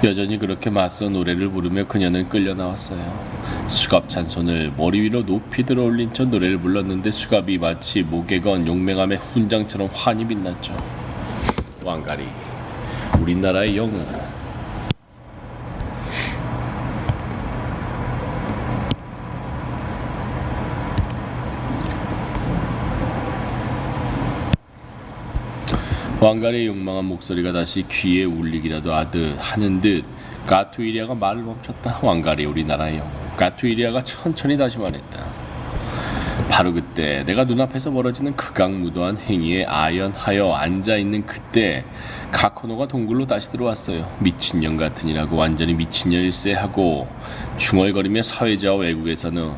여전히 그렇게 맞서 노래를 부르며 그녀는 끌려 나왔어요. 수갑찬 손을 머리 위로 높이 들어 올린 채 노래를 불렀는데 수갑이 마치 목에 건 용맹함의 훈장처럼 환히 빛났죠. 왕가리, 우리나라의 영웅. 왕가리의 용망한 목소리가 다시 귀에 울리기라도 하는 듯 가투이리아가 말을 멈췄다. 왕가리, 우리나라의 영웅. 가투이리아가 천천히 다시 말했다. 바로 그때 내가 눈앞에서 벌어지는 극악무도한 행위에 아연하여 앉아있는 그때 가코노가 동굴로 다시 들어왔어요. 미친년 같으니라고 완전히 미친년일세 하고 중얼거리며 사회자와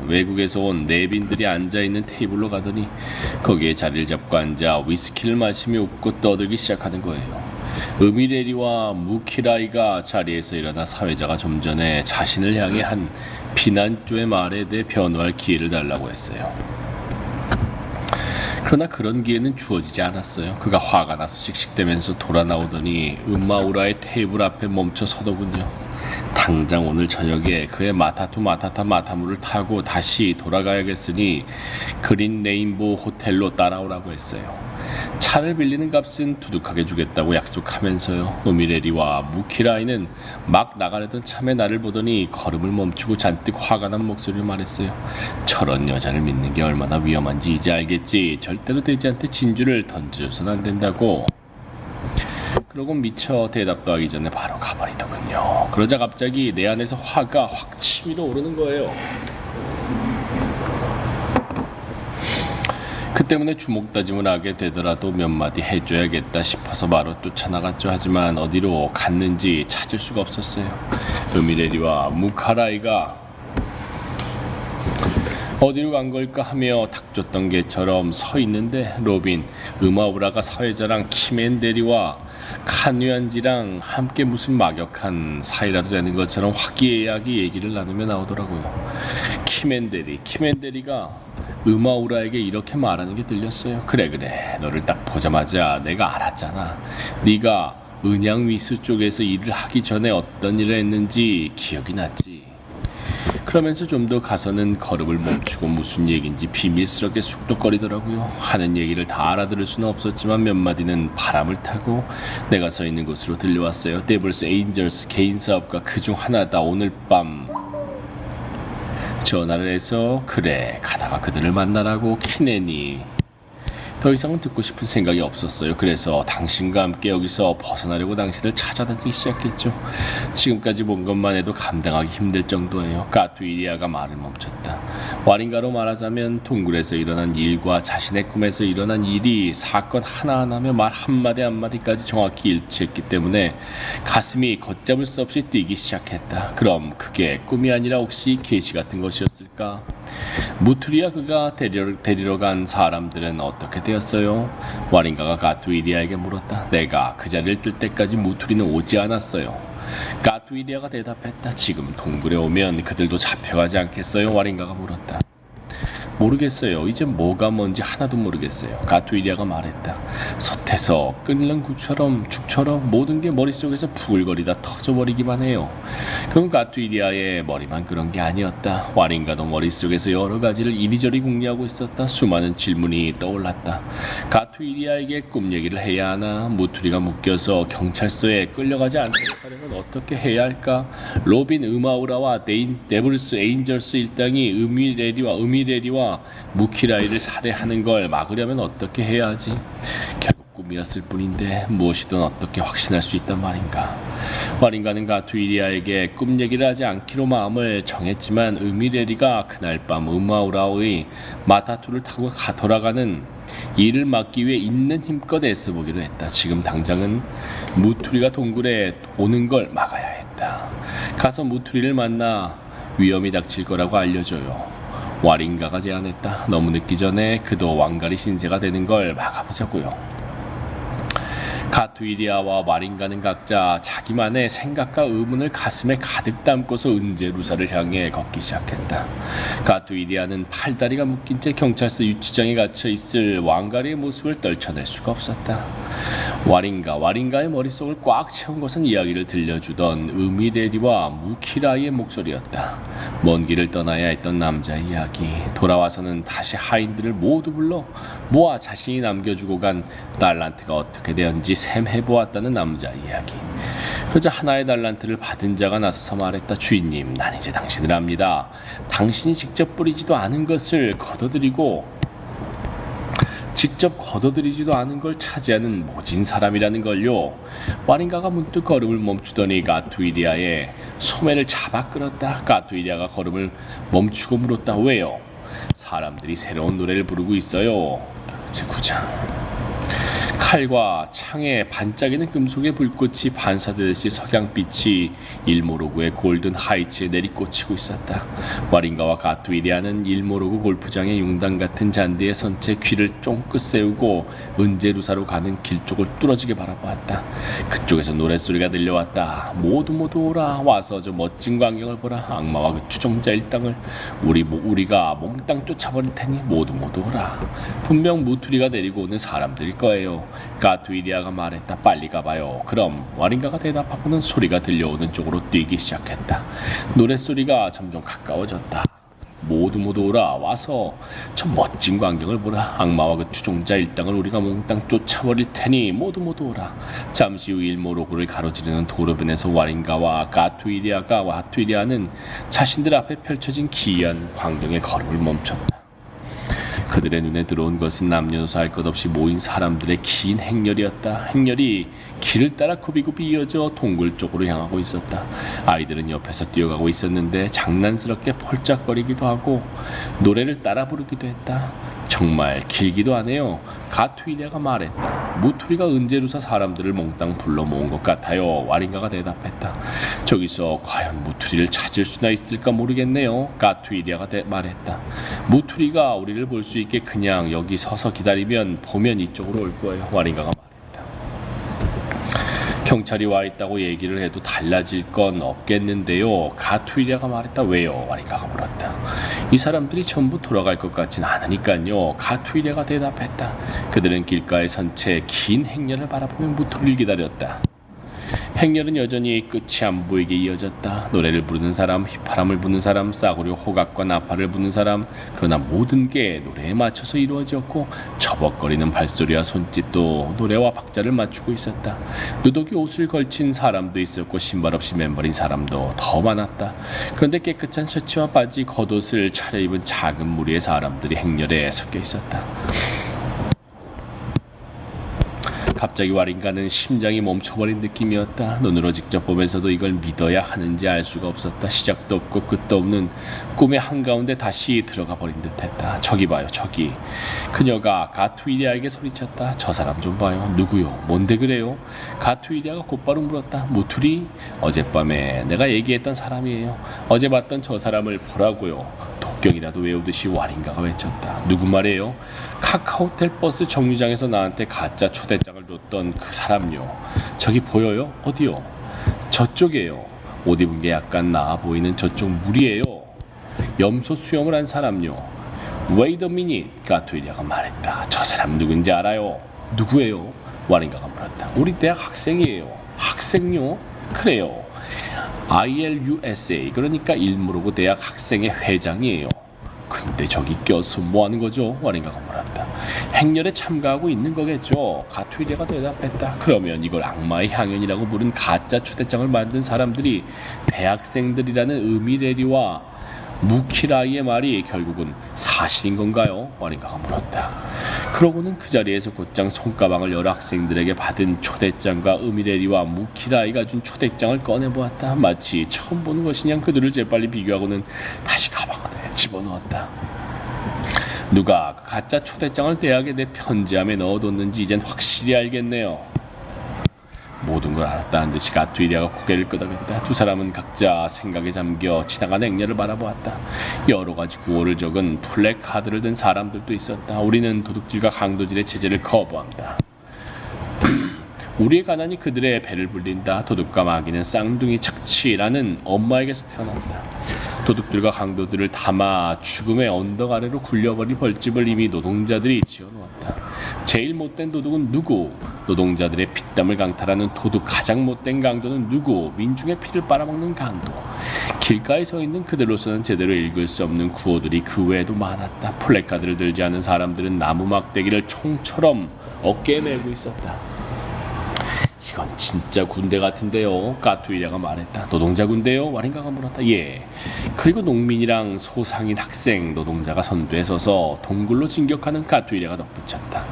외국에서 온 내빈들이 앉아있는 테이블로 가더니 거기에 자리를 잡고 앉아 위스키를 마시며 웃고 떠들기 시작하는 거예요. 으미레리와 무키라이가 자리에서 일어나 사회자가 좀 전에 자신을 향해 한 비난조의 말에 대해 변호할 기회를 달라고 했어요. 그러나 그런 기회는 주어지지 않았어요. 그가 화가 나서 씩씩대면서 돌아 나오더니 음마우라의 테이블 앞에 멈춰 서더군요. 당장 오늘 저녁에 그의 마타무를 타고 다시 돌아가야겠으니 그린 레인보우 호텔로 따라오라고 했어요. 차를 빌리는 값은 두둑하게 주겠다고 약속하면서요. 우미레리와 무키라이는 막 나가려던 참에 나를 보더니 걸음을 멈추고 잔뜩 화가 난 목소리로 말했어요. 저런 여자를 믿는 게 얼마나 위험한지 이제 알겠지. 절대로 돼지한테 진주를 던져줘서는 안 된다고. 그러고 미처 대답도 하기 전에 바로 가버리더군요. 그러자 갑자기 내 안에서 화가 확 치밀어 오르는 거예요. 그 때문에 주먹다짐을 하게 되더라도 몇 마디 해줘야겠다 싶어서 바로 쫓아나갔죠. 하지만 어디로 갔는지 찾을 수가 없었어요. 으미레리와 무카라이가 어디로 간 걸까 하며 닥쳤던 개처럼 서 있는데 로빈, 음아우라가 사회자랑 키멘데리와 카누안지랑 함께 무슨 막역한 사이라도 되는 것처럼 화기애애하게 얘기를 나누며 나오더라고요. 키멘데리가 음아우라에게 이렇게 말하는 게 들렸어요. 그래 너를 딱 보자마자 내가 알았잖아. 네가 은양위수 쪽에서 일을 하기 전에 어떤 일을 했는지 기억이 났지. 그러면서 좀 더 가서는 걸음을 멈추고 무슨 얘기인지 비밀스럽게 쑥덕거리더라고요. 하는 얘기를 다 알아들을 수는 없었지만 몇 마디는 바람을 타고 내가 서 있는 곳으로 들려왔어요. 데블스 에인절스 개인 사업가 그중 하나다. 오늘 밤 전화를 해서 그래 가다가 그들을 만나라고. 키넨이 더 이상은 듣고 싶은 생각이 없었어요. 그래서 당신과 함께 여기서 벗어나려고 당신을 찾아다니기 시작했죠. 지금까지 본 것만 해도 감당하기 힘들 정도예요. 가투이리아가 말을 멈췄다. 와링가로 말하자면 동굴에서 일어난 일과 자신의 꿈에서 일어난 일이 사건 하나하나며 말 한마디까지 정확히 일치했기 때문에 가슴이 걷잡을 수 없이 뛰기 시작했다. 그럼 그게 꿈이 아니라 혹시 계시 같은 것이었을까? 무투리와 그가 데리러 간 사람들은 어떻게 되었어요? 와링가가 가투이리아에게 물었다. 내가 그 자리를 뜰 때까지 무투리는 오지 않았어요. 가투이리아가 대답했다. 지금 동굴에 오면 그들도 잡혀가지 않겠어요? 와링가가 물었다. 모르겠어요. 이제 뭐가 뭔지 하나도 모르겠어요. 가투이리아가 말했다. 솥에서 끓는 죽처럼 모든 게 머릿속에서 부글거리다 터져버리기만 해요. 그건 가투이리아의 머리만 그런 게 아니었다. 와링가도 머릿속에서 여러 가지를 이리저리 궁리하고 있었다. 수많은 질문이 떠올랐다. 가투이리아에게 꿈 얘기를 해야 하나? 무투리가 묶여서 경찰서에 끌려가지 않도록 하려면 어떻게 해야 할까? 로빈, 음아우라와 데블스 에인절스 일당이 으미레리와 무키라이를 살해하는 걸 막으려면 어떻게 해야 하지? 결국 꿈이었을 뿐인데 무엇이든 어떻게 확신할 수 있단 말인가? 와링가는 가투이리아에게 꿈 얘기를 하지 않기로 마음을 정했지만 으미레리가 그날 밤 음아우라의 마타투를 타고 돌아가는 일을 막기 위해 있는 힘껏 애써보기로 했다. 지금 당장은 무투리가 동굴에 오는 걸 막아야 했다. 가서 무투리를 만나 위험이 닥칠 거라고 알려줘요. 와링가가 제안했다. 너무 늦기 전에 그도 왕가리 신세가 되는 걸 막아보자고요. 가투이리아와 와링가는 각자 자기만의 생각과 의문을 가슴에 가득 담고서 은제루사를 향해 걷기 시작했다. 가투이리아는 팔다리가 묶인 채 경찰서 유치장에 갇혀 있을 왕가리의 모습을 떨쳐낼 수가 없었다. 와린가의 머릿속을 꽉 채운 것은 이야기를 들려주던 으미레리와 무키라이의 목소리였다. 먼 길을 떠나야 했던 남자의 이야기. 돌아와서는 다시 하인들을 모두 불러 모아 자신이 남겨주고 간 달란트가 어떻게 되었는지 셈해보았다는 남자의 이야기. 그러자 하나의 달란트를 받은 자가 나서서 말했다. 주인님, 난 이제 당신을 압니다. 당신이 직접 뿌리지도 않은 것을 직접 걷어들이지도 않은 걸 차지하는 모진 사람이라는 걸요. 와린가가 문득 걸음을 멈추더니 가투이리아의 소매를 잡아 끌었다. 가투이리아가 걸음을 멈추고 물었다. 왜요? 사람들이 새로운 노래를 부르고 있어요. 제9장. 칼과 창에 반짝이는 금속의 불꽃이 반사되듯이 석양빛이 일모로그의 골든 하이츠에 내리꽂히고 있었다. 와린가와 가투이리아는 일모로그 골프장의 융단 같은 잔디에 선 채 귀를 쫑긋 세우고 은제루사로 가는 길 쪽을 뚫어지게 바라보았다. 그쪽에서 노랫소리가 들려왔다. 모두 오라. 와서 저 멋진 광경을 보라. 악마와 그 추종자 일당을 우리가 몽땅 쫓아버릴 테니 모두 오라. 분명 무투리가 내리고 오는 사람들일 거예요. 가투이리아가 말했다. 빨리 가봐요. 그럼 와린가가 대답하고는 소리가 들려오는 쪽으로 뛰기 시작했다. 노랫소리가 점점 가까워졌다. 모두 오라. 와서 저 멋진 광경을 보라. 악마와 그 추종자 일당을 우리가 몽땅 쫓아버릴 테니 모두 오라. 잠시 후 일모로그를 가로지르는 도로변에서 와린가와 가투이리아는 자신들 앞에 펼쳐진 기이한 광경의 걸음을 멈췄다. 그들의 눈에 들어온 것은 남녀노소 할 것 없이 모인 사람들의 긴 행렬이었다. 행렬이 길을 따라 굽이굽이 이어져 동굴 쪽으로 향하고 있었다. 아이들은 옆에서 뛰어가고 있었는데 장난스럽게 폴짝거리기도 하고 노래를 따라 부르기도 했다. 정말 길기도 하네요. 가투이리아가 말했다. 무투리가 은제루사 사람들을 몽땅 불러 모은 것 같아요. 와린가가 대답했다. 저기서 과연 무투리를 찾을 수나 있을까 모르겠네요. 가투이리아가 말했다. 무투리가 우리를 볼 수 있게 그냥 여기 서서 기다리면 보면 이쪽으로 올 거예요. 와린가가 말했다. 경찰이 와 있다고 얘기를 해도 달라질 건 없겠는데요. 가투이리아가 말했다. 왜요? 와린가가 물었다. 이 사람들이 전부 돌아갈 것 같진 않으니까요. 가투이리아가 대답했다. 그들은 길가에 선 채 긴 행렬을 바라보며 무투리를 기다렸다. 행렬은 여전히 끝이 안 보이게 이어졌다. 노래를 부르는 사람, 휘파람을 부는 사람, 싸구려 호각과 나팔을 부는 사람. 그러나 모든 게 노래에 맞춰서 이루어졌고 처벅거리는 발소리와 손짓도 노래와 박자를 맞추고 있었다. 누더기 옷을 걸친 사람도 있었고 신발 없이 맨발인 사람도 더 많았다. 그런데 깨끗한 셔츠와 바지, 겉옷을 차려입은 작은 무리의 사람들이 행렬에 섞여 있었다. 갑자기 와린가는 심장이 멈춰버린 느낌이었다. 눈으로 직접 보면서도 이걸 믿어야 하는지 알 수가 없었다. 시작도 없고 끝도 없는 꿈의 한가운데 다시 들어가 버린 듯했다. 저기 봐요, 저기. 그녀가 가투이리아에게 소리쳤다. 저 사람 좀 봐요. 누구요? 뭔데 그래요? 가투이리아가 곧바로 물었다. 무투리? 어젯밤에 내가 얘기했던 사람이에요. 어제 봤던 저 사람을 보라고요. 독경이라도 외우듯이 와린가가 외쳤다. 누구 말이에요? 카카오텔 버스 정류장에서 나한테 가짜 초대장을 줬던 그 사람요. 저기 보여요? 어디요? 저쪽이에요. 옷 입은 게 약간 나아 보이는 저쪽 무리예요. 염소 수염을 한 사람요. Wait a minute, 가투이리아가 말했다. 저 사람 누군지 알아요? 누구예요? 와린가가 물었다. 우리 대학 학생이에요. 학생요? 그래요. ILUSA, 그러니까 일모로그 대학 학생의 회장이에요. 근데 저기 껴서 뭐하는 거죠? 와린가가 물었다. 행렬에 참가하고 있는 거겠죠. 가투이리아가 대답했다. 그러면 이걸 악마의 향연이라고 부른 가짜 초대장을 만든 사람들이 대학생들이라는 으미레리와 무키라이의 말이 결국은 사실인 건가요? 와린가가 물었다. 그러고는 그 자리에서 곧장 손가방을 여러 학생들에게 받은 초대장과 으미레리와 무키라이가 준 초대장을 꺼내보았다. 마치 처음 보는 것이냐 그들을 재빨리 비교하고는 다시 가방 안에 집어넣었다. 누가 그 가짜 초대장을 대학에 내 편지함에 넣어뒀는지 이젠 확실히 알겠네요. 모든 걸 알았다는 듯이 가투이리아가 고개를 끄덕였다. 두 사람은 각자 생각에 잠겨 지나가는 행렬을 바라보았다. 여러 가지 구호를 적은 플래카드를 든 사람들도 있었다. 우리는 도둑질과 강도질의 체제를 거부한다. 우리의 가난이 그들의 배를 불린다. 도둑과 마귀는 쌍둥이 착취라는 엄마에게서 태어났다. 도둑들과 강도들을 담아 죽음의 언덕 아래로 굴려버릴 벌집을 이미 노동자들이 지어놓았다. 제일 못된 도둑은 누구? 노동자들의 피땀을 강탈하는 도둑. 가장 못된 강도는 누구? 민중의 피를 빨아먹는 강도. 길가에 서 있는 그들로서는 제대로 읽을 수 없는 구호들이 그 외에도 많았다. 플래카드를 들지 않은 사람들은 나무 막대기를 총처럼 어깨에 메고 있었다. 이건 진짜 군대 같은데요. 까투이랴가 말했다. 노동자 군대요? 와린가가 물었다. 예. 그리고 농민이랑 소상인 학생 노동자가 선두에 서서 동굴로 진격하는 까투이랴가 덧붙였다.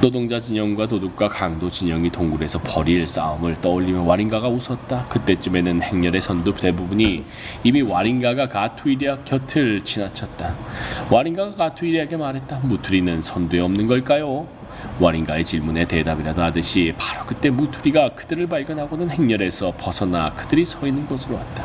노동자 진영과 도둑과 강도 진영이 동굴에서 벌일 싸움을 떠올리며 와린가가 웃었다. 그때쯤에는 행렬의 선두 대부분이 이미 와린가가 가투이랴 곁을 지나쳤다. 와린가가 가투이랴에게 말했다. 무투리는 선두에 없는 걸까요? 와린가의 질문에 대답이라도 하듯이 바로 그때 무투리가 그들을 발견하고는 행렬에서 벗어나 그들이 서 있는 곳으로 왔다.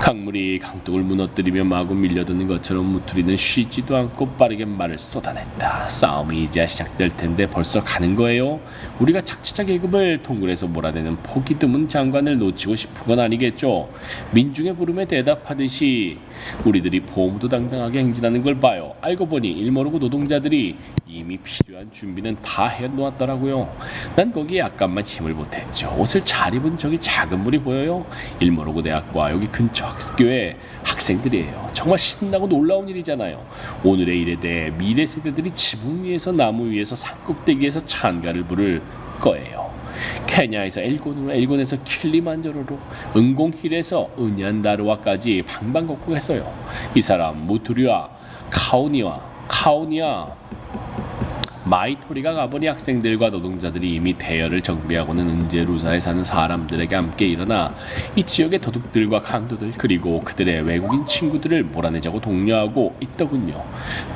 강물이 강둑을 무너뜨리며 마구 밀려드는 것처럼 무투리는 쉬지도 않고 빠르게 말을 쏟아냈다. 싸움이 이제야 시작될 텐데 벌써 가는 거예요? 우리가 착취자 계급을 동굴에서 몰아내는 포기 드문 장관을 놓치고 싶은 건 아니겠죠? 민중의 부름에 대답하듯이 우리들이 보무도당당하게 행진하는 걸 봐요. 알고 보니 일모르고 노동자들이 이미 필요한 준비는 다 해놓았더라고요. 난 거기에 약간만 힘을 보탰죠. 옷을 잘 입은 저기 작은 물이 보여요. 일모르고 대학과 여기 근처 학교의 학생들이에요. 정말 신나고 놀라운 일이잖아요. 오늘의 일에 대해 미래 세대들이 지붕 위에서 나무 위에서 산꼭대기에서 찬가를 부를 거예요. 케냐에서 엘곤에서 킬리만자로로, 응공힐에서 은얀다르와까지 방방곡곡했어요. 이 사람 무투리와 카오니아 마이토리가 가보니 학생들과 노동자들이 이미 대열을 정비하고는 은제루사에 사는 사람들에게 함께 일어나 이 지역의 도둑들과 강도들 그리고 그들의 외국인 친구들을 몰아내자고 독려하고 있더군요.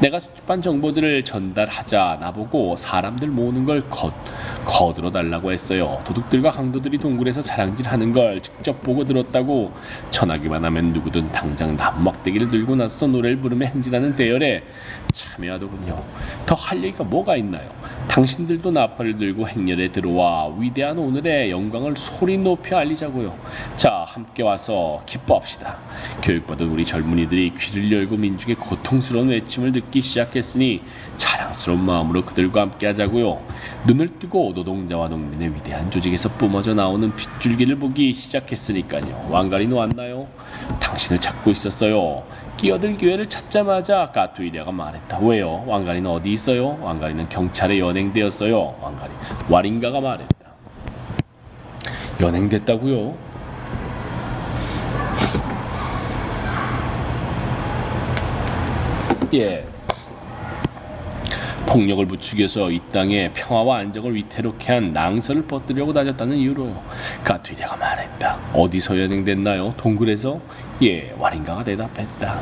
내가 수집한 정보들을 전달하자 나보고 사람들 모으는 걸 거들어 달라고 했어요. 도둑들과 강도들이 동굴에서 자랑질하는 걸 직접 보고 들었다고 전하기만 하면 누구든 당장 나무막대기를 들고 나서 노래를 부르며 행진하는 대열에 참여하더군요. 더 할 얘기가 뭐가 있나요? 당신들도 나팔을 들고 행렬에 들어와 위대한 오늘의 영광을 소리 높여 알리자고요. 자, 함께 와서 기뻐합시다. 교육받은 우리 젊은이들이 귀를 열고 민중의 고통스러운 외침을 듣기 시작했으니 자랑스러운 마음으로 그들과 함께 하자고요. 눈을 뜨고 노동자와 농민의 위대한 조직에서 뿜어져 나오는 빗줄기를 보기 시작했으니까요. 왕가리는 왔나요? 당신을 찾고 있었어요. 끼어들 기회를 찾자마자 까투이랴가 말했다. 왜요? 왕가리는 어디 있어요? 왕가리는 경찰에 연행되었어요. 와린가가 말했다. 연행됐다고요? 예. 폭력을 부추겨서 이 땅의 평화와 안정을 위태롭게 한 낭설을 퍼뜨리려고 다녔다는 이유로요. 까투이랴가 말했다. 어디서 연행됐나요? 동굴에서? 예, 와린가가 대답했다.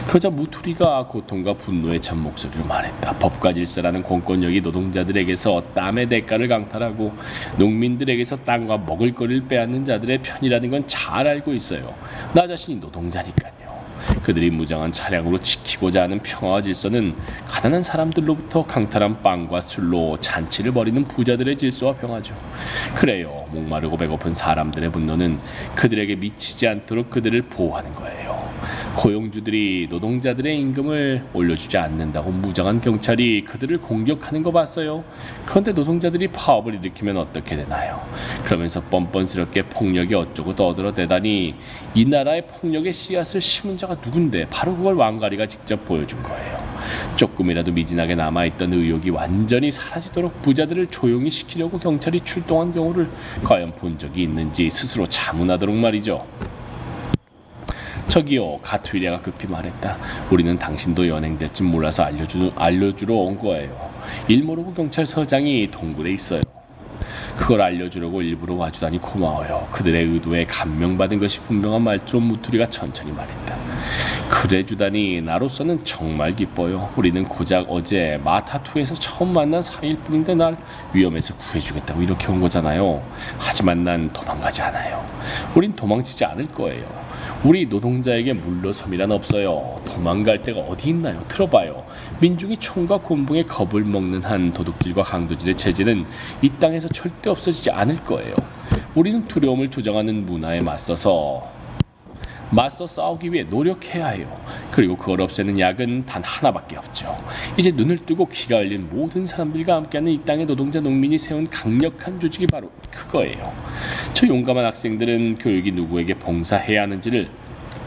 그러자 무투리가 고통과 분노에 찬 목소리로 말했다. 법과 질서라는 공권력이 노동자들에게서 땀의 대가를 강탈하고 농민들에게서 땅과 먹을거리를 빼앗는 자들의 편이라는 건 잘 알고 있어요. 나 자신이 노동자니까요. 그들이 무장한 차량으로 지키고자 하는 평화와 질서는 가난한 사람들로부터 강탈한 빵과 술로 잔치를 벌이는 부자들의 질서와 평화죠. 그래요. 목마르고 배고픈 사람들의 분노는 그들에게 미치지 않도록 그들을 보호하는 거예요. 고용주들이 노동자들의 임금을 올려주지 않는다고 무장한 경찰이 그들을 공격하는 거 봤어요. 그런데 노동자들이 파업을 일으키면 어떻게 되나요? 그러면서 뻔뻔스럽게 폭력이 어쩌고 떠들어대다니 이 나라의 폭력의 씨앗을 심은 자가 누군데 바로 그걸 왕가리가 직접 보여준 거예요. 조금이라도 미진하게 남아있던 의욕이 완전히 사라지도록 부자들을 조용히 시키려고 경찰이 출동한 경우를 과연 본 적이 있는지 스스로 자문하도록 말이죠. 저기요, 가투이랴가 급히 말했다. 우리는 당신도 연행될 줄 몰라서 알려주러 온 거예요. 일모르고 경찰서장이 동굴에 있어요. 그걸 알려주려고 일부러 와주다니 고마워요. 그들의 의도에 감명받은 것이 분명한 말투로 무투리가 천천히 말했다. 그래주다니 나로서는 정말 기뻐요. 우리는 고작 어제 마타2에서 처음 만난 사이일 뿐인데 날 위험에서 구해주겠다고 이렇게 온 거잖아요. 하지만 난 도망가지 않아요. 우린 도망치지 않을 거예요. 우리 노동자에게 물러섬이란 없어요. 도망갈 데가 어디 있나요? 들어봐요. 민중이 총과 곤봉에 겁을 먹는 한 도둑질과 강도질의 체제는 이 땅에서 절대 없어지지 않을 거예요. 우리는 두려움을 조장하는 문화에 맞서 싸우기 위해 노력해야 해요. 그리고 그걸 없애는 약은 단 하나밖에 없죠. 이제 눈을 뜨고 귀가 열린 모든 사람들과 함께하는 이 땅의 노동자 농민이 세운 강력한 조직이 바로 그거예요. 저 용감한 학생들은 교육이 누구에게 봉사해야 하는지를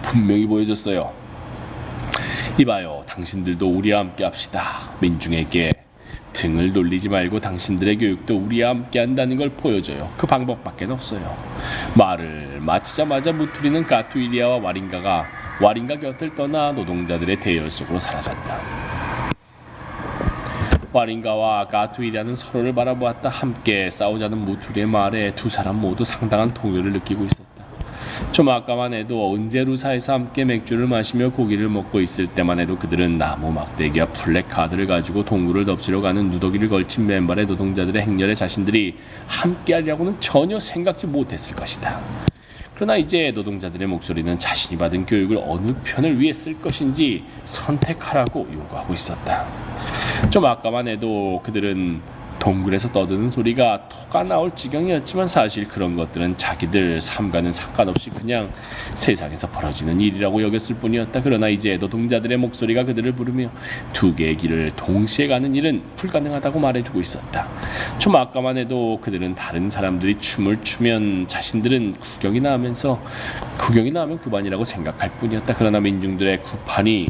분명히 보여줬어요. 이봐요, 당신들도 우리와 함께 합시다. 민중에게 등을 돌리지 말고 당신들의 교육도 우리와 함께 한다는 걸 보여줘요. 그 방법밖에 없어요. 말을 마치자마자 무투리는 가투이리아와 와린가 곁을 떠나 노동자들의 대열 속으로 사라졌다. 와린가와 가투이리아는 서로를 바라보았다. 함께 싸우자는 무투리의 말에 두 사람 모두 상당한 동요를 느끼고 있었다. 좀 아까만 해도 은제루사에서 함께 맥주를 마시며 고기를 먹고 있을 때만 해도 그들은 나무 막대기와 플래카드를 가지고 동굴을 덮치러 가는 누더기를 걸친 맨발의 노동자들의 행렬에 자신들이 함께하려고는 전혀 생각지 못했을 것이다. 그러나 이제 노동자들의 목소리는 자신이 받은 교육을 어느 편을 위해 쓸 것인지 선택하라고 요구하고 있었다. 좀 아까만 해도 그들은 동굴에서 떠드는 소리가 토가 나올 지경이었지만 사실 그런 것들은 자기들 삶과는 상관없이 그냥 세상에서 벌어지는 일이라고 여겼을 뿐이었다. 그러나 이제 노동자들의 목소리가 그들을 부르며 두 개의 길을 동시에 가는 일은 불가능하다고 말해주고 있었다. 좀 아까만 해도 그들은 다른 사람들이 춤을 추면 자신들은 구경이나 하면 그만이라고 생각할 뿐이었다. 그러나 민중들의 구판이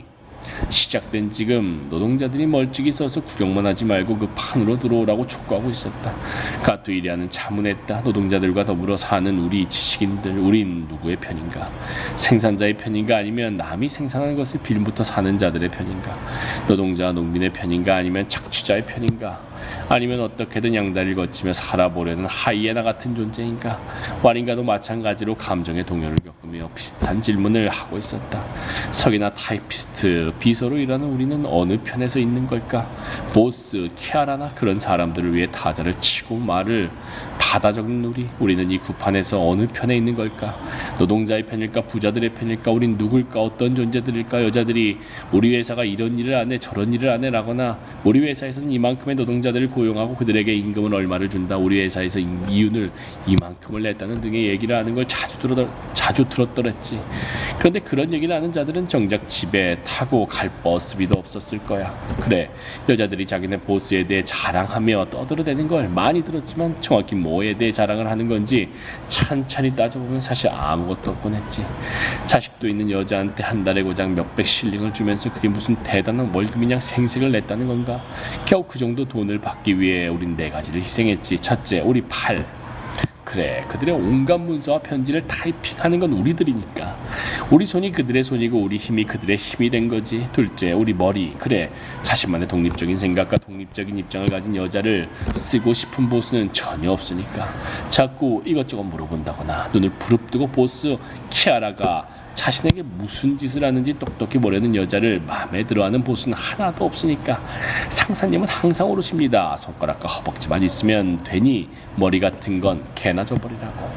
시작된 지금 노동자들이 멀찍이 서서 구경만 하지 말고 그 판으로 들어오라고 촉구하고 있었다. 가투이리아는 자문했다. 노동자들과 더불어 사는 우리 지식인들, 우린 누구의 편인가? 생산자의 편인가? 아니면 남이 생산한 것을 빌부터 사는 자들의 편인가? 노동자, 농민의 편인가? 아니면 착취자의 편인가? 아니면 어떻게든 양다리를 거치며 살아보려는 하이에나 같은 존재인가? 와린가도 마찬가지로 감정의 동요를 겪으며 비슷한 질문을 하고 있었다. 석이나 타이피스트, 비서로 일하는 우리는 어느 편에서 있는 걸까? 보스, 키아라나 그런 사람들을 위해 타자를 치고 말을 받아 적는 우리는 이 구판에서 어느 편에 있는 걸까? 노동자의 편일까? 부자들의 편일까? 우린 누굴까? 어떤 존재들일까? 여자들이 우리 회사가 이런 일을 안 해, 저런 일을 안 해 라거나 우리 회사에서는 이만큼의 노동자들을 고용하고 그들에게 임금은 얼마를 준다, 우리 회사에서 이윤을 이만큼을 냈다는 등의 얘기를 하는 걸 자주 들었더랬지. 그런데 그런 얘기를 하는 자들은 정작 집에 타고 갈 버스비도 없었을 거야. 그래, 여자들이 자기네 보스에 대해 자랑하며 떠들어대는 걸 많이 들었지만 정확히 뭐에 대해 자랑을 하는 건지 찬찬히 따져보면 사실 아무것도 없곤 했지. 자식도 있는 여자한테 한 달에 고작 몇백 실링을 주면서 그게 무슨 대단한 월급이냐 생색을 냈다는 건가? 겨우 그 정도 돈을 받기 위해 우린 네 가지를 희생했지. 첫째, 우리 팔. 그래, 그들의 온갖 문서와 편지를 타이핑하는 건 우리들이니까. 우리 손이 그들의 손이고 우리 힘이 그들의 힘이 된 거지. 둘째, 우리 머리. 그래, 자신만의 독립적인 생각과 독립적인 입장을 가진 여자를 쓰고 싶은 보스는 전혀 없으니까. 자꾸 이것저것 물어본다거나 눈을 부릅뜨고 보스 키아라가 자신에게 무슨 짓을 하는지 똑똑히 보려는 여자를 마음에 들어하는 보스는 하나도 없으니까. 상사님은 항상 오르십니다. 손가락과 허벅지만 있으면 되니 머리 같은 건 개나 줘버리라고.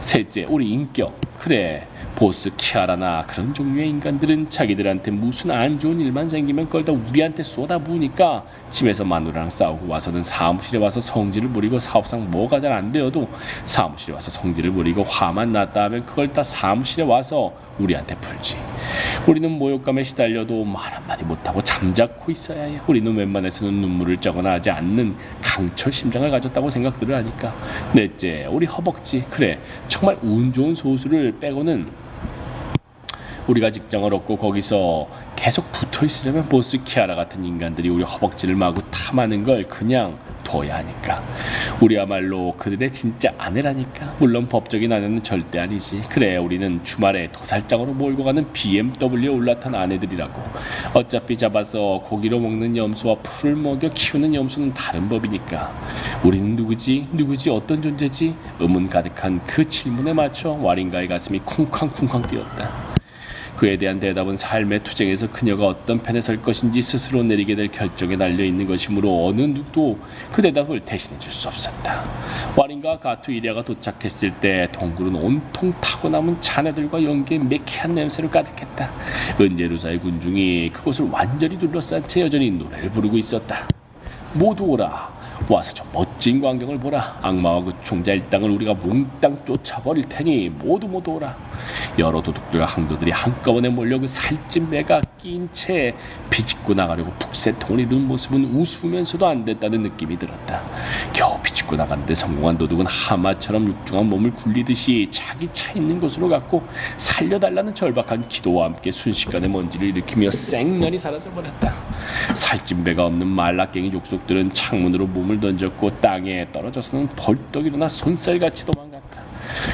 셋째, 우리 인격. 그래, 보스 키아라나 그런 종류의 인간들은 자기들한테 무슨 안 좋은 일만 생기면 그걸 다 우리한테 쏟아부으니까 집에서 마누라랑 싸우고 와서는 사무실에 와서 성질을 부리고 사업상 뭐가 잘 안 되어도 사무실에 와서 성질을 부리고 화만 났다 하면 그걸 다 사무실에 와서 우리한테 풀지. 우리는 모욕감에 시달려도 말 한마디 못하고 잠자코 있어야 해. 우리는 웬만해서는 눈물을 짜거나 하지 않는 강철 심장을 가졌다고 생각들을 하니까. 넷째, 우리 허벅지. 그래, 정말 운 좋은 소수를 빼고는 우리가 직장을 얻고 거기서 계속 붙어 있으려면 보스 키아라 같은 인간들이 우리 허벅지를 마구 탐하는 걸 그냥 둬야 하니까. 우리야말로 그들의 진짜 아내라니까. 물론 법적인 아내는 절대 아니지. 그래, 우리는 주말에 도살장으로 몰고 가는 BMW에 올라탄 아내들이라고. 어차피 잡아서 고기로 먹는 염소와 풀을 먹여 키우는 염소는 다른 법이니까. 우리는 누구지? 어떤 존재지? 의문 가득한 그 질문에 맞춰 와린가의 가슴이 쿵쾅쿵쾅 뛰었다. 그에 대한 대답은 삶의 투쟁에서 그녀가 어떤 편에 설 것인지 스스로 내리게 될 결정에 달려있는 것이므로 어느 누구도 그 대답을 대신해 줄 수 없었다. 와린과 가투 이리아가 도착했을 때 동굴은 온통 타고 남은 잔해들과 연기의 매캐한 냄새로 가득했다. 은제루사의 군중이 그곳을 완전히 둘러싼 채 여전히 노래를 부르고 있었다. 모두 오라. 와서 저 멋진 광경을 보라. 악마와 그 총자 일당을 우리가 몽땅 쫓아버릴 테니 모두 오라. 여러 도둑들과 항도들이 한꺼번에 몰려 그 살찐 배가 낀 채 비집고 나가려고 북새통을 이룬 모습은 웃으면서도 안 됐다는 느낌이 들었다. 겨우 비집고 나가는데 성공한 도둑은 하마처럼 육중한 몸을 굴리듯이 자기 차 있는 곳으로 갔고 살려달라는 절박한 기도와 함께 순식간에 먼지를 일으키며 생면이 사라져버렸다. 살찐 배가 없는 말라깽이 족속들은 창문으로 몸을 던졌고 땅에 떨어져서는 벌떡 일어나 손살같이 도망갔다.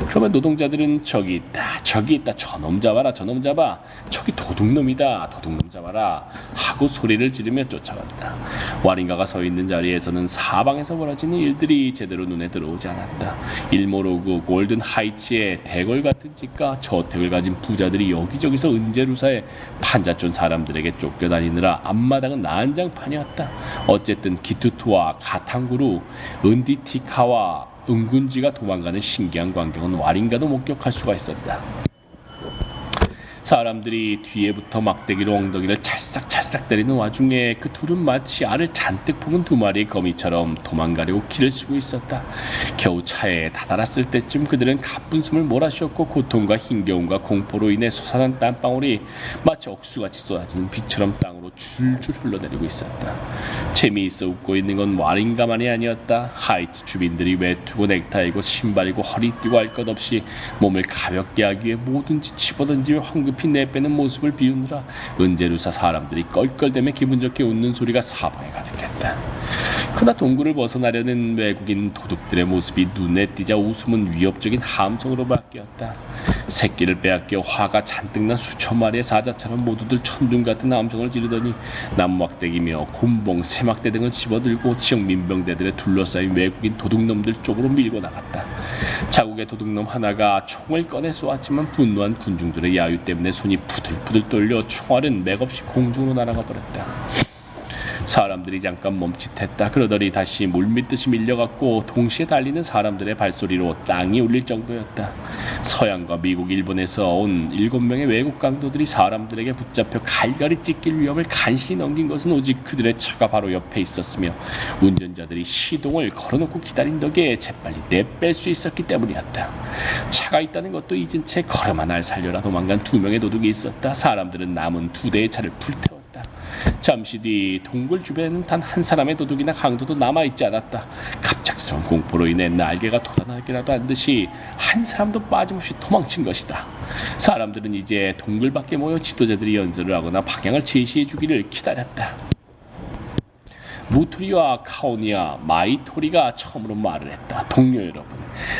그러면 노동자들은 저기 있다 저놈 잡아라 저놈 잡아 저기 도둑놈이다 도둑놈 잡아라 하고 소리를 지르며 쫓아갔다. 와린가가 서 있는 자리에서는 사방에서 벌어지는 일들이 제대로 눈에 들어오지 않았다. 일모로그 골든 하이츠의 대궐 같은 집과 저택을 가진 부자들이 여기저기서 은제루사의 판자촌 사람들에게 쫓겨다니느라 앞마당은 난장판이었다. 어쨌든 기투투와 가탕구루, 은디티카와 은군지가 도망가는 신기한 광경은 와린가도 목격할 수가 있었다. 사람들이 뒤에부터 막대기로 엉덩이를 찰싹찰싹 때리는 와중에 그 둘은 마치 알을 잔뜩 품은 두 마리의 거미처럼 도망가려고 길을 쓰고 있었다. 겨우 차에 다다랐을 때쯤 그들은 가쁜 숨을 몰아쉬었고 고통과 힘겨움과 공포로 인해 솟아난 땀방울이 마치 억수같이 쏟아지는 비처럼 땅으로 줄줄 흘러내리고 있었다. 재미있어 웃고 있는 건 와린가만이 아니었다. 하이트 주민들이 외투고 넥타이고 신발이고 허리띠고 할 것 없이 몸을 가볍게 하기 위해 뭐든지 집어던지며 황급히 내빼는 모습을 비우느라 은제루사 사람들이 껄껄대며 기분 좋게 웃는 소리가 사방에 가득했다. 그러나 동굴을 벗어나려는 외국인 도둑들의 모습이 눈에 띄자 웃음은 위협적인 함성으로 바뀌었다. 새끼를 빼앗겨 화가 잔뜩 난 수천 마리의 사자처럼 모두들 천둥 같은 함성을 지르더니 나무막대기며 곤봉, 새막대 등을 집어들고 지역 민병대들의 둘러싸인 외국인 도둑놈들 쪽으로 밀고 나갔다. 자국의 도둑놈 하나가 총을 꺼내 쏘았지만 분노한 군중들의 야유 때문에 손이 부들부들 떨려 총알은 맥없이 공중으로 날아가 버렸다. 사람들이 잠깐 멈칫했다. 그러더니 다시 물밀듯이 밀려갔고 동시에 달리는 사람들의 발소리로 땅이 울릴 정도였다. 서양과 미국, 일본에서 온 7명의 외국 강도들이 사람들에게 붙잡혀 갈갈이 찢길 위험을 간신히 넘긴 것은 오직 그들의 차가 바로 옆에 있었으며 운전자들이 시동을 걸어놓고 기다린 덕에 재빨리 내뺄 수 있었기 때문이었다. 차가 있다는 것도 잊은 채 걸어마 날 살려라 도망간 2명의 도둑이 있었다. 사람들은 남은 2대의 차를 불태웠다. 잠시 뒤 동굴 주변에는 단 한 사람의 도둑이나 강도도 남아있지 않았다. 갑작스러운 공포로 인해 날개가 돋아나기라도 한 듯이 한 사람도 빠짐없이 도망친 것이다. 사람들은 이제 동굴 밖에 모여 지도자들이 연설을 하거나 방향을 제시해 주기를 기다렸다. 무투리와 카오니아, 마이토리가 처음으로 말을 했다. 동료 여러분,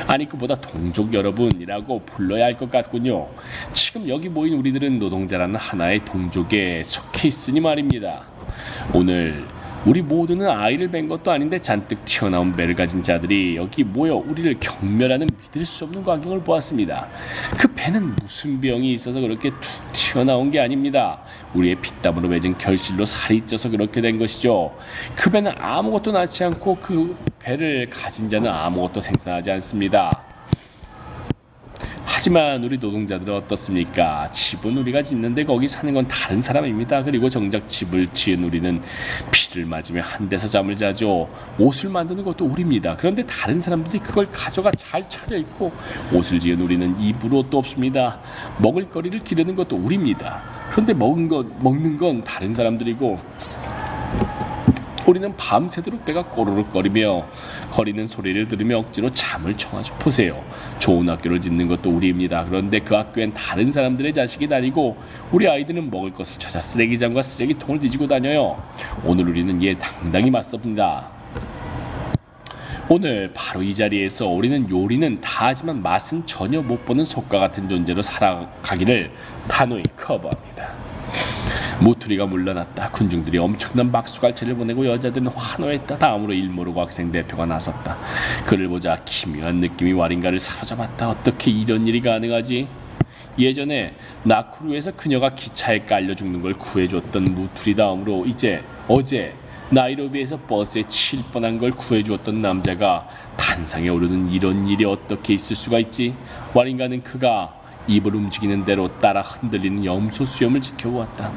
아니 그보다 동족 여러분이라고 불러야 할 것 같군요. 지금 여기 모인 우리들은 노동자라는 하나의 동족에 속해 있으니 말입니다. 오늘 우리 모두는 아이를 뵌 것도 아닌데 잔뜩 튀어나온 배를 가진 자들이 여기 모여 우리를 경멸하는 믿을 수 없는 광경을 보았습니다. 그 배는 무슨 병이 있어서 그렇게 툭 튀어나온 게 아닙니다. 우리의 피땀으로 맺은 결실로 살이 쪄서 그렇게 된 것이죠. 그 배는 아무것도 낳지 않고 그 배를 가진 자는 아무것도 생산하지 않습니다. 하지만 우리 노동자들은 어떻습니까? 집은 우리가 짓는데 거기 사는 건 다른 사람입니다. 그리고 정작 집을 지은 우리는 비를 맞으며 한 데서 잠을 자죠. 옷을 만드는 것도 우리입니다. 그런데 다른 사람들이 그걸 가져가 잘 차려입고 옷을 지은 우리는 입을 옷도 없습니다. 먹을 거리를 기르는 것도 우리입니다. 그런데 먹는 건 다른 사람들이고 우리는 밤새도록 배가 꼬르륵거리며 거리는 소리를 들으며 억지로 잠을 청하죠. 보세요. 좋은 학교를 짓는 것도 우리입니다. 그런데 그 학교엔 다른 사람들의 자식이 다니고 우리 아이들은 먹을 것을 찾아 쓰레기장과 쓰레기통을 뒤지고 다녀요. 오늘 우리는 이에 당당히 맞섭니다. 오늘 바로 이 자리에서 우리는 요리는 다 하지만 맛은 전혀 못 보는 속과 같은 존재로 살아가기를 단호히 거부합니다. 모투리가 물러났다. 군중들이 엄청난 박수갈채를 보내고 여자들은 환호했다. 다음으로 일모르고 학생 대표가 나섰다. 그를 보자 기묘한 느낌이 와린가를 사로잡았다. 어떻게 이런 일이 가능하지? 예전에 나쿠루에서 그녀가 기차에 깔려 죽는 걸 구해줬던 무투리 다음으로 이제 어제 나이로비에서 버스에 칠 뻔한 걸 구해주었던 남자가 단상에 오르는 이런 일이 어떻게 있을 수가 있지? 와린가는 그가 입을 움직이는 대로 따라 흔들리는 염소 수염을 지켜보았다.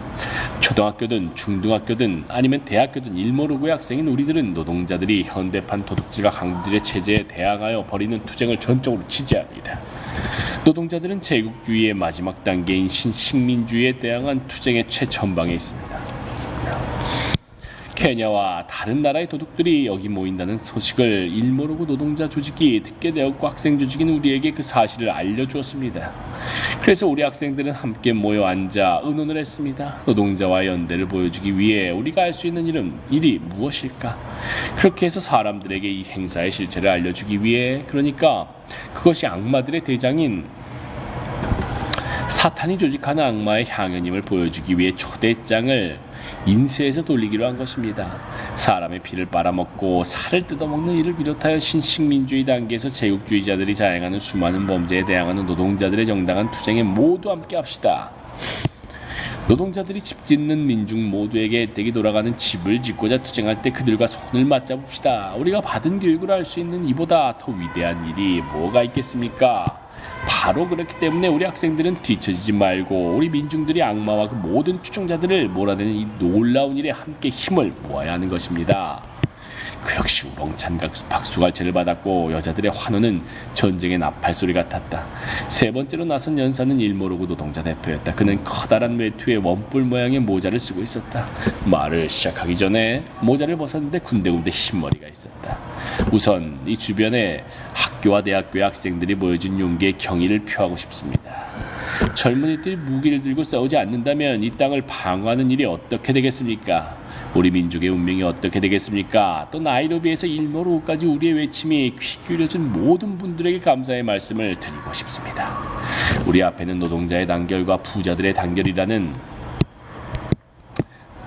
초등학교든 중등학교든 아니면 대학교든 일모르고의 학생인 우리들은 노동자들이 현대판 도둑질과 강도들의 체제에 대항하여 벌이는 투쟁을 전적으로 지지합니다. 노동자들은 제국주의의 마지막 단계인 신식민주의에 대항한 투쟁의 최전방에 있습니다. 케냐와 다른 나라의 도둑들이 여기 모인다는 소식을 일모르고 노동자 조직이 듣게 되었고 학생 조직인 우리에게 그 사실을 알려주었습니다. 그래서 우리 학생들은 함께 모여 앉아 의논을 했습니다. 노동자와 연대를 보여주기 위해 우리가 할 수 있는 일이 무엇일까? 그렇게 해서 사람들에게 이 행사의 실체를 알려주기 위해, 그러니까 그것이 악마들의 대장인 사탄이 조직하는 악마의 향연임을 보여주기 위해 초대장을 인쇄해서 돌리기로 한 것입니다. 사람의 피를 빨아먹고 살을 뜯어먹는 일을 비롯하여 신식민주의 단계에서 제국주의자들이 자행하는 수많은 범죄에 대항하는 노동자들의 정당한 투쟁에 모두 함께 합시다. 노동자들이 집 짓는 민중 모두에게 혜택이 돌아가는 집을 짓고자 투쟁할 때 그들과 손을 맞잡읍시다. 우리가 받은 교육을 할 수 있는 이보다 더 위대한 일이 뭐가 있겠습니까? 바로 그렇기 때문에 우리 학생들은 뒤처지지 말고 우리 민중들이 악마와 그 모든 추종자들을 몰아내는 이 놀라운 일에 함께 힘을 모아야 하는 것입니다. 그 역시 우렁찬 박수갈채를 받았고 여자들의 환호는 전쟁의 나팔소리 같았다. 세 번째로 나선 연사는 일모르고 노동자 대표였다. 그는 커다란 외투에 원뿔 모양의 모자를 쓰고 있었다. 말을 시작하기 전에 모자를 벗었는데 군데군데 흰머리가 있었다. 우선 이 주변에 학교와 대학교의 학생들이 보여준 용기에 경의를 표하고 싶습니다. 젊은이들이 무기를 들고 싸우지 않는다면 이 땅을 방어하는 일이 어떻게 되겠습니까? 우리 민족의 운명이 어떻게 되겠습니까? 또 나이로비에서 일모르고까지 우리의 외침이 귀 기울여준 모든 분들에게 감사의 말씀을 드리고 싶습니다. 우리 앞에는 노동자의 단결과 부자들의 단결이라는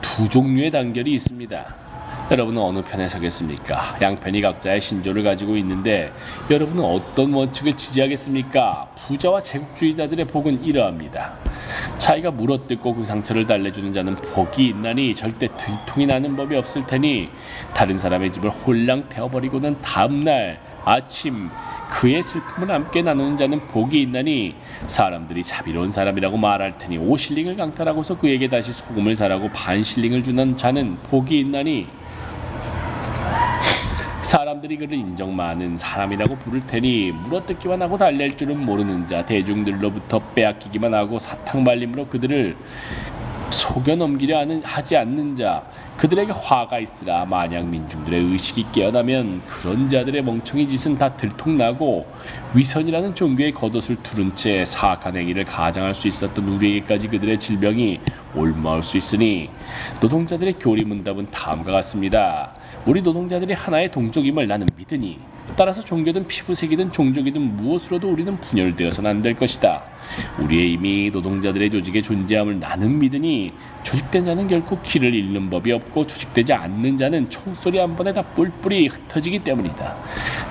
두 종류의 단결이 있습니다. 여러분은 어느 편에 서겠습니까? 양편이 각자의 신조를 가지고 있는데 여러분은 어떤 원칙을 지지하겠습니까? 부자와 제국주의자들의 복은 이러합니다. 자기가 물어뜯고 그 상처를 달래주는 자는 복이 있나니 절대 들통이 나는 법이 없을 테니 다른 사람의 집을 홀랑 태워버리고는 다음날 아침 그의 슬픔을 함께 나누는 자는 복이 있나니 사람들이 자비로운 사람이라고 말할 테니 5실링을 강탈하고서 그에게 다시 소금을 사라고 반실링을 주는 자는 복이 있나니 사람들이 그를 인정 많은 사람이라고 부를 테니 물어뜯기만 하고 달랠 줄은 모르는 자, 대중들로부터 빼앗기기만 하고 사탕발림으로 그들을 속여 넘기려 하지 않는 자, 그들에게 화가 있으라. 만약 민중들의 의식이 깨어나면 그런 자들의 멍청이 짓은 다 들통나고 위선이라는 종교의 겉옷을 두른 채 사악한 행위를 가장할 수 있었던 우리에게까지 그들의 질병이 올마올 수 있으니 노동자들의 교리문답은 다음과 같습니다. 우리 노동자들이 하나의 동족임을 나는 믿으니 따라서 종교든 피부색이든 종족이든 무엇으로도 우리는 분열되어서는 안 될 것이다. 우리의 이미 노동자들의 조직의 존재함을 나는 믿으니 조직된 자는 결코 길을 잃는 법이 없고 조직되지 않는 자는 총소리 한 번에 다 뿔뿔이 흩어지기 때문이다.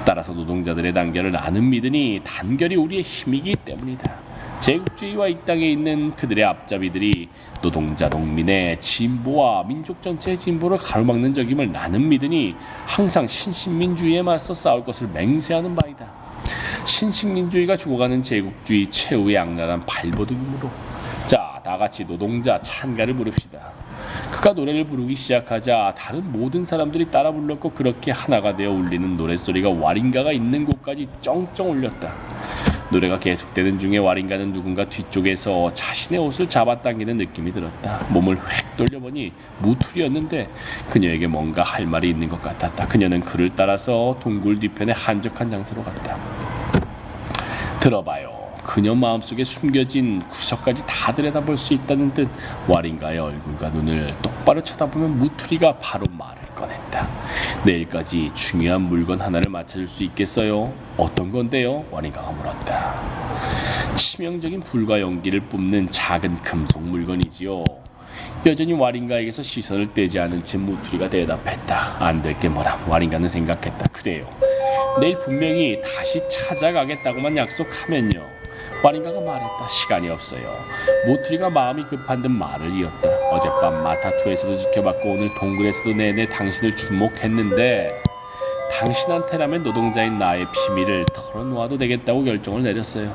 따라서 노동자들의 단결을 나는 믿으니 단결이 우리의 힘이기 때문이다. 제국주의와 이 땅에 있는 그들의 앞잡이들이 노동자 농민의 진보와 민족 전체의 진보를 가로막는 적임을 나는 믿으니 항상 신식민주의에 맞서 싸울 것을 맹세하는 바이다. 신식민주의가 죽어가는 제국주의 최후의 악랄한 발버둥이므로 자, 다같이 노동자 찬가를 부릅시다. 그가 노래를 부르기 시작하자 다른 모든 사람들이 따라 불렀고 그렇게 하나가 되어 울리는 노랫소리가 와린가가 있는 곳까지 쩡쩡 울렸다. 노래가 계속되는 중에 와린가는 누군가 뒤쪽에서 자신의 옷을 잡아당기는 느낌이 들었다. 몸을 획 돌려보니 무투리였는데 그녀에게 뭔가 할 말이 있는 것 같았다. 그녀는 그를 따라서 동굴 뒤편의 한적한 장소로 갔다. 들어봐요. 그녀 마음속에 숨겨진 구석까지 다 들여다볼 수 있다는 듯 와린가의 얼굴과 눈을 똑바로 쳐다보면 무투리가 바로 말을 꺼냈다. 내일까지 중요한 물건 하나를 맞춰줄 수 있겠어요? 어떤 건데요? 와린가가 물었다. 치명적인 불과 연기를 뿜는 작은 금속 물건이지요. 여전히 와린가에게서 시선을 떼지 않은 채 무투리가 대답했다. 안 될 게 뭐라. 와린가는 생각했다. 그래요. 내일 분명히 다시 찾아가겠다고만 약속하면요. 와린가가 말했다. 시간이 없어요. 모트리가 마음이 급한 듯 말을 이었다. 어젯밤 마타투에서도 지켜봤고 오늘 동굴에서도 내내 당신을 주목했는데 당신한테라면 노동자인 나의 비밀을 털어놓아도 되겠다고 결정을 내렸어요.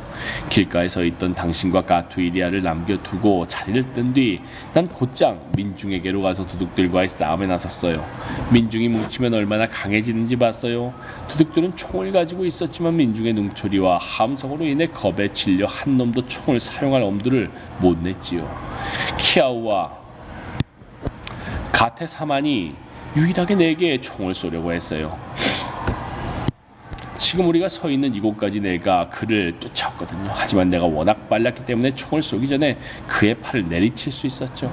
길가에 서 있던 당신과 가투이리아를 남겨두고 자리를 뜬 뒤 난 곧장 민중에게로 가서 도둑들과의 싸움에 나섰어요. 민중이 뭉치면 얼마나 강해지는지 봤어요. 도둑들은 총을 가지고 있었지만 민중의 능초리와 함성으로 인해 겁에 질려 한 놈도 총을 사용할 엄두를 못 냈지요. 키아우와 가테사만이 유일하게 내게 총을 쏘려고 했어요. 지금 우리가 서 있는 이곳까지 내가 그를 쫓아왔거든요. 하지만 내가 워낙 빨랐기 때문에 총을 쏘기 전에 그의 팔을 내리칠 수 있었죠.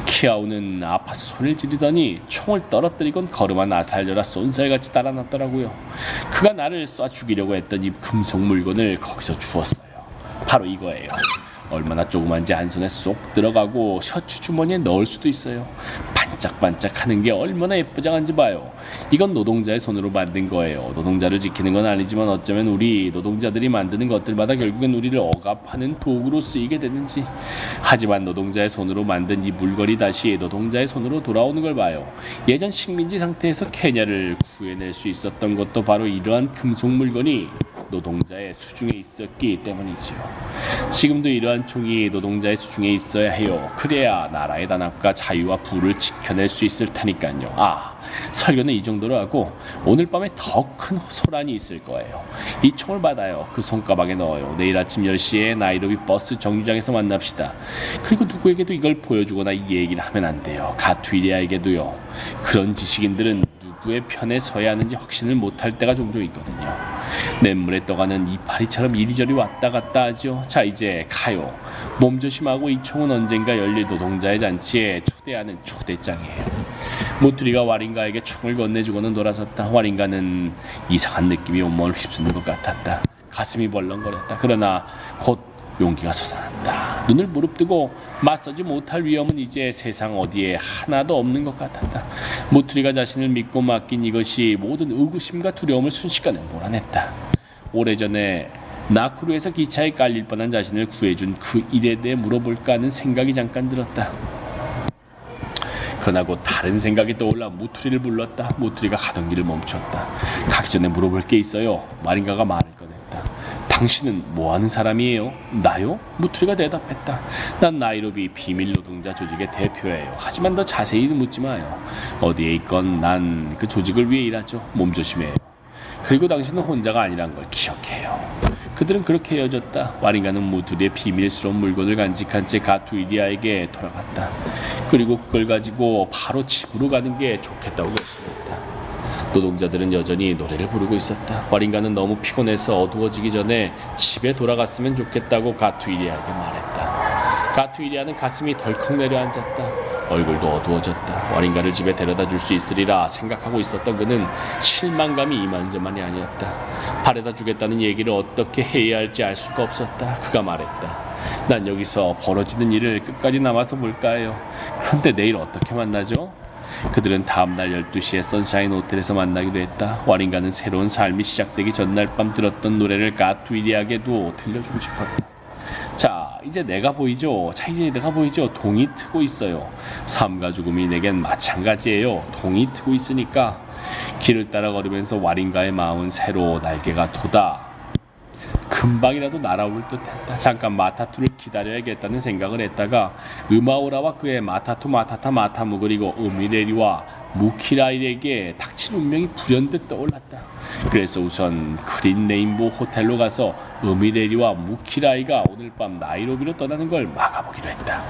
키아우는 아파서 소리를 지르더니 총을 떨어뜨리곤 걸음아 아살려라 쏜살같이 따라났더라고요. 그가 나를 쏴 죽이려고 했던 이 금속 물건을 거기서 주웠어요. 바로 이거예요. 얼마나 조그만지 한 손에 쏙 들어가고 셔츠 주머니에 넣을 수도 있어요. 반짝반짝하는 게 얼마나 예쁘장한지 봐요. 이건 노동자의 손으로 만든 거예요. 노동자를 지키는 건 아니지만 어쩌면 우리 노동자들이 만드는 것들마다 결국엔 우리를 억압하는 도구로 쓰이게 되는지. 하지만 노동자의 손으로 만든 이 물건이 다시 노동자의 손으로 돌아오는 걸 봐요. 예전 식민지 상태에서 케냐를 구해낼 수 있었던 것도 바로 이러한 금속 물건이 노동자의 수중에 있었기 때문이지요. 지금도 이러한 총이 노동자의 수중에 있어야 해요. 그래야 나라의 단합과 자유와 부를 지켜낼 수 있을 테니까요. 설교는 이 정도로 하고 오늘 밤에 더 큰 소란이 있을 거예요. 이 총을 받아요. 그 손가방에 넣어요. 내일 아침 10시에 나이로비 버스 정류장에서 만납시다. 그리고 누구에게도 이걸 보여주거나 이 얘기를 하면 안 돼요. 가투이리아에게도요. 그런 지식인들은 누구의 편에 서야 하는지 확신을 못할 때가 종종 있거든요. 냇물에 떠가는 이파리처럼 이리저리 왔다 갔다 하죠. 자, 이제 가요. 몸조심하고 이 총은 언젠가 열릴 노동자의 잔치에 초대하는 초대장이에요. 모트리가 와린가에게 총을 건네주고는 돌아섰다. 와린가는 이상한 느낌이 온몸을 휩쓰는 것 같았다. 가슴이 벌렁거렸다. 그러나 곧 용기가 솟아난다. 눈을 무릅뜨고 맞서지 못할 위험은 이제 세상 어디에 하나도 없는 것 같았다. 모트리가 자신을 믿고 맡긴 이것이 모든 의구심과 두려움을 순식간에 몰아냈다. 오래전에 나쿠루에서 기차에 깔릴 뻔한 자신을 구해준 그 일에 대해 물어볼까 하는 생각이 잠깐 들었다. 그러나 곧 다른 생각이 떠올라 모트리를 불렀다. 모트리가 가던 길을 멈췄다. 가기 전에 물어볼 게 있어요. 마린가가 말을 꺼냈다. 당신은 뭐하는 사람이에요? 나요? 모트리가 대답했다. 난 나이로비 비밀노동자 조직의 대표예요. 하지만 더 자세히는 묻지 마요. 어디에 있건 난 그 조직을 위해 일하죠. 몸조심해요. 그리고 당신은 혼자가 아니란 걸 기억해요. 그들은 그렇게 헤어졌다. 와린가는 모트리의 비밀스러운 물건을 간직한 채 가투이리아에게 돌아갔다. 그리고 그걸 가지고 바로 집으로 가는 게 좋겠다고 결심했다. 노동자들은 여전히 노래를 부르고 있었다. 와린가는 너무 피곤해서 어두워지기 전에 집에 돌아갔으면 좋겠다고 가투이리아에게 말했다. 가투이리아는 가슴이 덜컥 내려앉았다. 얼굴도 어두워졌다. 와린가를 집에 데려다 줄 수 있으리라 생각하고 있었던 그는 실망감이 이만저만이 아니었다. 바래다 주겠다는 얘기를 어떻게 해야 할지 알 수가 없었다. 그가 말했다. 난 여기서 벌어지는 일을 끝까지 남아서 볼까 해요. 그런데 내일 어떻게 만나죠? 그들은 다음날 12시에 선샤인 호텔에서 만나기로 했다. 와린가는 새로운 삶이 시작되기 전날 밤 들었던 노래를 가투이리아에게도 들려주고 싶었다. 자, 이제 내가 보이죠? 동이 트고 있어요. 삶과 죽음이 내겐 마찬가지예요. 동이 트고 있으니까. 길을 따라 걸으면서 와린가의 마음은 새로 날개가 돋아 금방이라도 날아올 듯했다. 잠깐 마타투를 기다려야겠다는 생각을 했다가 으마오라와 그의 마타무 그리고 으미레리와 무키라일에게 닥친 운명이 불현듯 떠올랐다. 그래서 우선 그린 레인보우 호텔로 가서 으미레리와 무키라이가 오늘 밤 나이로비로 떠나는 걸 막아보기로 했다.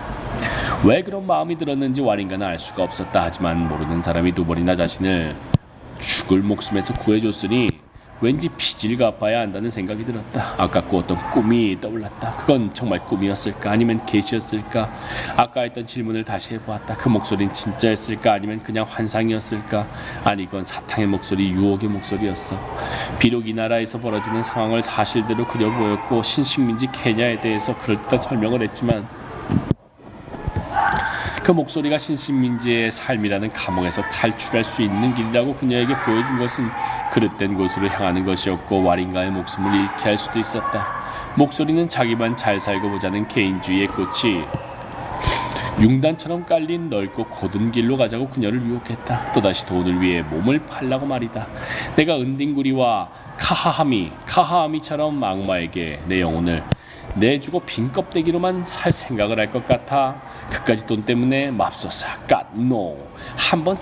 왜 그런 마음이 들었는지 와린가는 알 수가 없었다. 하지만 모르는 사람이 두 번이나 자신을 죽을 목숨에서 구해줬으니 왠지 빚을 갚아야 한다는 생각이 들었다. 아까 꾸었던 꿈이 떠올랐다. 그건 정말 꿈이었을까? 아니면 계시였을까? 아까 했던 질문을 다시 해보았다. 그 목소리는 진짜였을까? 아니면 그냥 환상이었을까? 아니, 그건 사탕의 목소리, 유혹의 목소리였어. 비록 이 나라에서 벌어지는 상황을 사실대로 그려보였고 신식민지 케냐에 대해서 그럴듯한 설명을 했지만 그 목소리가 신식민지의 삶이라는 감옥에서 탈출할 수 있는 길이라고 그녀에게 보여준 것은 그릇된 곳으로 향하는 것이었고 와린가의 목숨을 잃게 할 수도 있었다. 목소리는 자기만 잘 살고 보자는 개인주의의 꽃이 융단처럼 깔린 넓고 곧은 길로 가자고 그녀를 유혹했다. 또다시 돈을 위해 몸을 팔라고 말이다. 내가 은딩구리와 카하하미처럼 악마에게 내 영혼을 내주고 빈 껍데기로만 살 생각을 할 것 같아. 그까지 돈 때문에 맙소사 갓노. 한번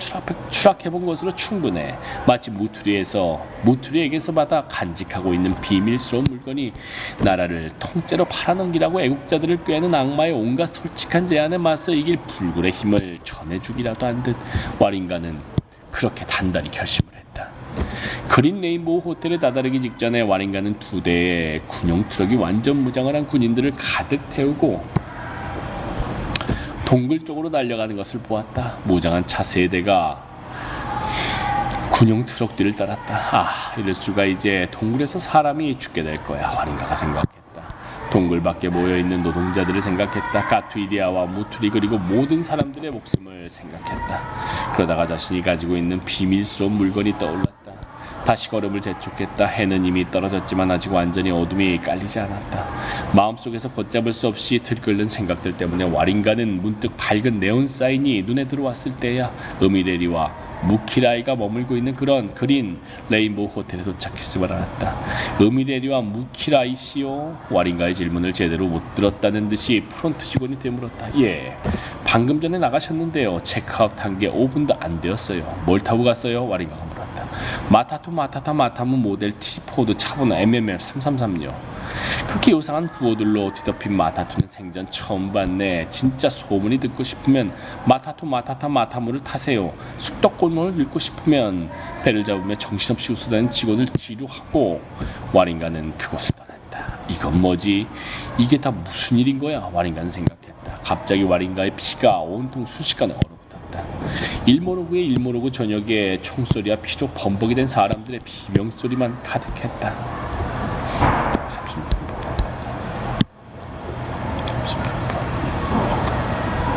추락해본 것으로 충분해. 마치 무투리에게서 받아 간직하고 있는 비밀스러운 물건이 나라를 통째로 팔아넘기라고 애국자들을 꾀는 악마의 온갖 솔직한 제안에 맞서 이길 불굴의 힘을 전해주기라도 한 듯 와링가는 그렇게 단단히 결심을 했다. 그린 레인보우 호텔에 다다르기 직전에 와링가는 2대의 군용 트럭이 완전 무장을 한 군인들을 가득 태우고 동굴 쪽으로 달려가는 것을 보았다. 무장한 차 3대가 군용 트럭 뒤를 따랐다. 이럴 수가. 이제 동굴에서 사람이 죽게 될 거야. 와링가가 생각했다. 동굴 밖에 모여있는 노동자들을 생각했다. 가투이리아와 무투리 그리고 모든 사람들의 목숨을 생각했다. 그러다가 자신이 가지고 있는 비밀스러운 물건이 떠올랐다. 다시 걸음을 재촉했다. 해는 이미 떨어졌지만 아직 완전히 어둠이 깔리지 않았다. 마음속에서 걷잡을 수 없이 들끓는 생각들 때문에 와링가는 문득 밝은 네온 사인이 눈에 들어왔을 때야 으미레리와 무키라이가 머물고 있는 그런 그린 레인보우 호텔에 도착했음을 알았다. 으미레리와 무키라이씨요? 와링가의 질문을 제대로 못 들었다는 듯이 프론트 직원이 되물었다. 예, 방금 전에 나가셨는데요. 체크아웃한 게 5분도 안 되었어요. 뭘 타고 갔어요? 와링가가 물었다. 마타무 모델 T4드 차분한 MML 333요. 그렇게 요상한 구호들로 뒤덮인 마타투는 생전 처음 봤네. 진짜 소문이 듣고 싶으면 마타무를 타세요. 쑥떡골목을 읽고 싶으면 배를 잡으며 정신없이 웃어다니는 직원을 지루하고. 와링가는 그곳을 떠났다. 이건 뭐지? 이게 다 무슨 일인 거야? 와링가는 생각했다. 갑자기 와링가의 피가 온통 순식간에 얼어붙었다. 일모로그의 일모로그 저녁에 총소리와 피로 범벅이 된 사람들의 비명소리만 가득했다.